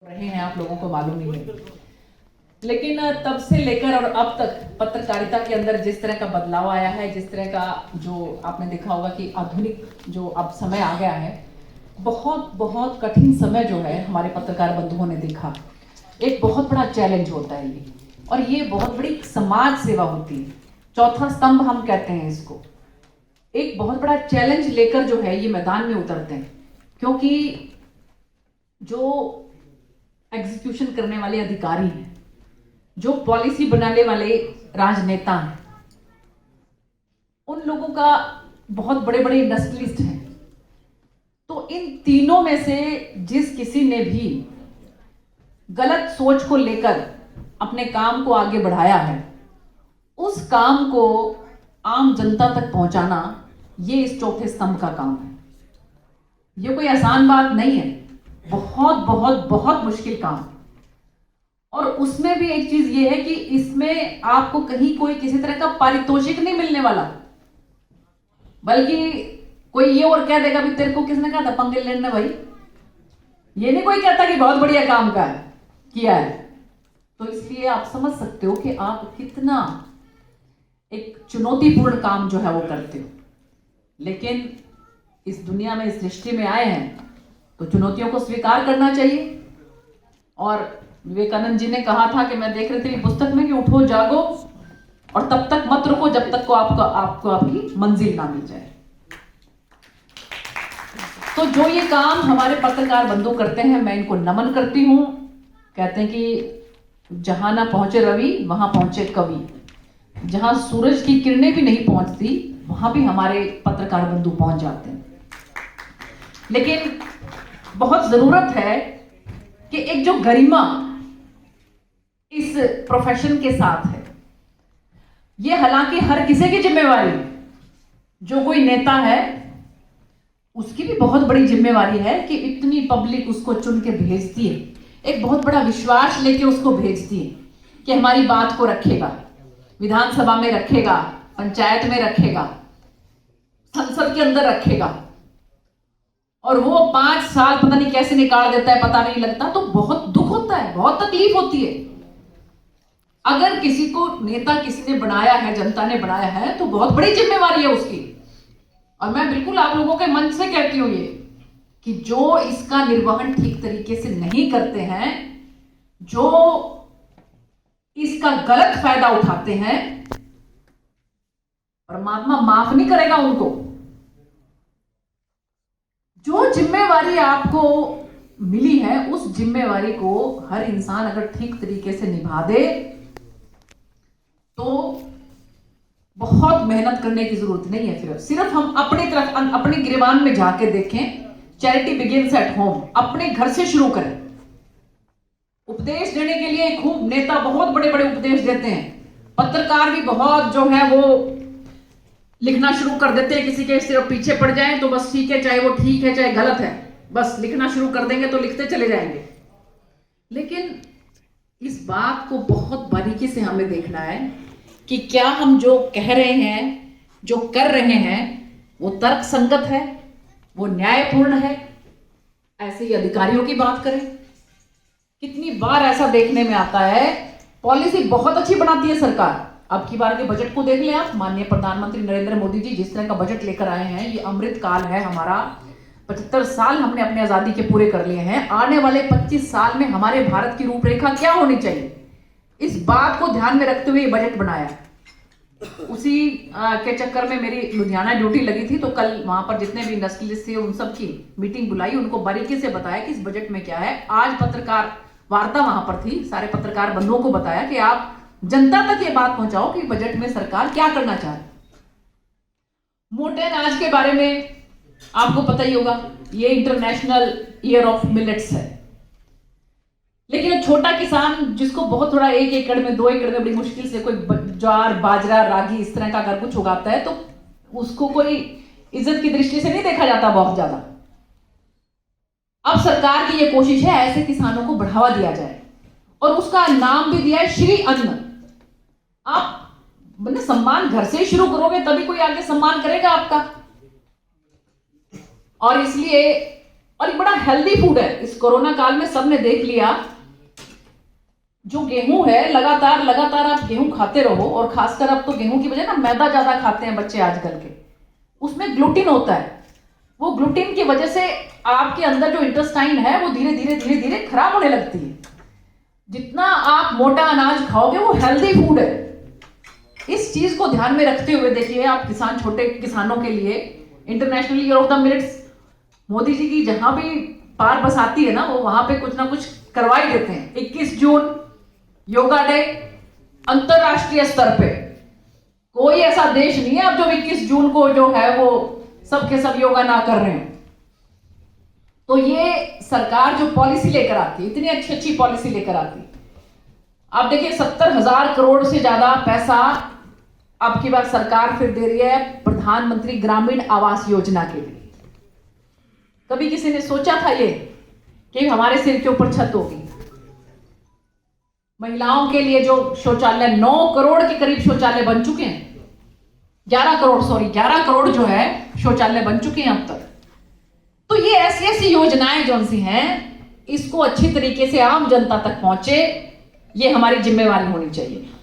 रहे हैं आप लोगों को मालूम ही है। लेकिन तब से लेकर और अब तक पत्रकारिता के अंदर जिस तरह का बदलाव आया है, जिस तरह का जो आपने देखा होगा कि आधुनिक जो अब समय आ गया है, बहुत बहुत कठिन समय जो है हमारे पत्रकार बंधुओं ने देखा। एक बहुत बड़ा चैलेंज होता है ये, और ये बहुत बड़ी समाज सेवा होती है। चौथा स्तंभ हम कहते हैं इसको। एक बहुत बड़ा चैलेंज लेकर जो है ये मैदान में उतरते हैं, क्योंकि जो एग्जीक्यूशन करने वाले अधिकारी हैं, जो पॉलिसी बनाने वाले राजनेता हैं, उन लोगों का बहुत बड़े बड़े इंडस्ट्रियलिस्ट हैं। तो इन तीनों में से जिस किसी ने भी गलत सोच को लेकर अपने काम को आगे बढ़ाया है, उस काम को आम जनता तक पहुंचाना ये इस चौथे स्तंभ का काम है। ये कोई आसान बात नहीं है, बहुत बहुत बहुत मुश्किल काम। और उसमें भी एक चीज ये है कि इसमें आपको कहीं कोई किसी तरह का पारितोषिक नहीं मिलने वाला, बल्कि कोई ये और कह देगा भी तेरे को किसने कहा था पंगे लेने भाई। ये नहीं कोई कहता कि बहुत बढ़िया काम का है, किया है। तो इसलिए आप समझ सकते हो कि आप कितना एक चुनौतीपूर्ण काम जो है वो करते हो। लेकिन इस दुनिया में, इस सृष्टि में आए हैं तो चुनौतियों को स्वीकार करना चाहिए। और विवेकानंद जी ने कहा था कि मैं देख रही थी पुस्तक में कि उठो जागो और तब तक मत रुको जब तक को आपको आपकी मंजिल ना मिल जाए। तो जो ये काम हमारे पत्रकार बंधु करते हैं, मैं इनको नमन करती हूं। कहते हैं कि जहां ना पहुंचे रवि वहां पहुंचे कवि। जहां सूरज की किरणें भी नहीं पहुंचती वहां भी हमारे पत्रकार बंधु पहुंच जाते हैं। लेकिन बहुत जरूरत है कि एक जो गरिमा इस प्रोफेशन के साथ है, ये हालांकि हर किसी की जिम्मेवारी, जो कोई नेता है उसकी भी बहुत बड़ी जिम्मेवारी है कि इतनी पब्लिक उसको चुन के भेजती है, एक बहुत बड़ा विश्वास लेके उसको भेजती है कि हमारी बात को रखेगा, विधानसभा में रखेगा, पंचायत में रखेगा, संसद के अंदर रखेगा। और वो 5 साल पता नहीं कैसे निकाल देता है, पता नहीं लगता। तो बहुत दुख होता है, बहुत तकलीफ होती है। अगर किसी को नेता किसी ने बनाया है, जनता ने बनाया है, तो बहुत बड़ी जिम्मेवारी है उसकी। और मैं बिल्कुल आप लोगों के मन से कहती हूं ये कि जो इसका निर्वहन ठीक तरीके से नहीं करते हैं, जो इसका गलत फायदा उठाते हैं, परमात्मा माफ नहीं करेगा उनको। जो जिम्मेवारी आपको मिली है, उस जिम्मेवारी को हर इंसान अगर ठीक तरीके से निभा दे तो बहुत मेहनत करने की जरूरत नहीं है। फिर सिर्फ हम अपनी तरफ, अपने गिरेबान में जाके देखें। Charity begins at home. अपने घर से शुरू करें। उपदेश देने के लिए खूब नेता बहुत बड़े बड़े उपदेश देते हैं, पत्रकार भी बहुत जो है वो लिखना शुरू कर देते हैं। किसी के सिर्फ पीछे पड़ जाए तो बस ठीक है, चाहे वो ठीक है चाहे गलत है, बस लिखना शुरू कर देंगे तो लिखते चले जाएंगे। लेकिन इस बात को बहुत बारीकी से हमें देखना है कि क्या हम जो कह रहे हैं, जो कर रहे हैं, वो तर्क संगत है, वो न्यायपूर्ण है। ऐसे ही अधिकारियों की बात करें, कितनी बार ऐसा देखने में आता है, पॉलिसी बहुत अच्छी बनाती है सरकार। अब की बार के बजट को देख लें आप, माननीय प्रधानमंत्री नरेंद्र मोदी जी जिस तरह का बजट लेकर आए हैं, ये अमृत काल है हमारा। 75 साल हमने अपने आजादी के पूरे कर लिए हैं। आने वाले 25 साल में हमारे भारत की रूपरेखा क्या होनी चाहिए, इस बात को ध्यान में रखते हुए बजट बनाया। उसी के चक्कर में मेरी लुधियाना ड्यूटी लगी थी, तो कल वहां पर जितने भी इंडस्ट्रियलिस्ट थे उन सब की मीटिंग बुलाई, उनको बारीकी से बताया कि इस बजट में क्या है। आज पत्रकार वार्ता वहां पर थी, सारे पत्रकार बंधुओं को बताया कि आप जनता तक ये बात पहुंचाओ कि बजट में सरकार क्या करना चाह रही। मोटे अनाज के बारे में आपको पता ही होगा, ये इंटरनेशनल ईयर ऑफ मिलेट्स है। लेकिन छोटा किसान जिसको बहुत थोड़ा 1 एकड़ में 2 एकड़ में बड़ी मुश्किल से कोई ज्वार, बाजरा, रागी इस तरह का अगर कुछ उगाता है, तो उसको कोई इज्जत की दृष्टि से नहीं देखा जाता बहुत ज्यादा। अब सरकार की ये कोशिश है ऐसे किसानों को बढ़ावा दिया जाए, और उसका नाम भी दिया है श्री अन्न। आप मतलब सम्मान घर से ही शुरू करोगे तभी कोई आगे सम्मान करेगा आपका। और इसलिए और ये बड़ा हेल्दी फूड है। इस कोरोना काल में सबने देख लिया, जो गेहूं है लगातार लगातार आप गेहूं खाते रहो, और खासकर अब तो गेहूं की बजाय ना मैदा ज्यादा खाते हैं बच्चे आजकल के, उसमें ग्लूटीन होता है। वो ग्लूटीन की वजह से आपके अंदर जो इंटेस्टाइन है वो धीरे धीरे धीरे धीरे खराब होने लगती है। जितना आप मोटा अनाज खाओगे वो हेल्दी फूड है। इस चीज को ध्यान में रखते हुए देखिए, आप किसान, छोटे किसानों के लिए international year of the millets Modi ji की जहां भी पार बस आती है ना, वो वहां पे कुछ ना कुछ करवा ही देते हैं। 21 जून योगा डे अंतरराष्ट्रीय स्तर पे, कोई ऐसा देश नहीं है अब जो 21 जून को जो है वो सब के सब योगा ना कर रहे हैं। तो ये सरकार जो पॉलिसी लेकर आती है, इतनी अच्छी अच्छी पॉलिसी लेकर आती है। आप देखिए 70,000 करोड़ से ज्यादा पैसा अब की बार सरकार फिर दे रही है प्रधानमंत्री ग्रामीण आवास योजना के लिए। कभी किसी ने सोचा था ये कि हमारे सिर के ऊपर छत होगी? महिलाओं के लिए जो शौचालय 9 करोड़ के करीब शौचालय बन चुके हैं, 11 करोड़ जो है शौचालय बन चुके हैं अब तक। तो ये ऐसी ऐसी योजनाएं जो सी हैं, इसको अच्छी तरीके से आम जनता तक पहुंचे, ये हमारी जिम्मेवारी होनी चाहिए।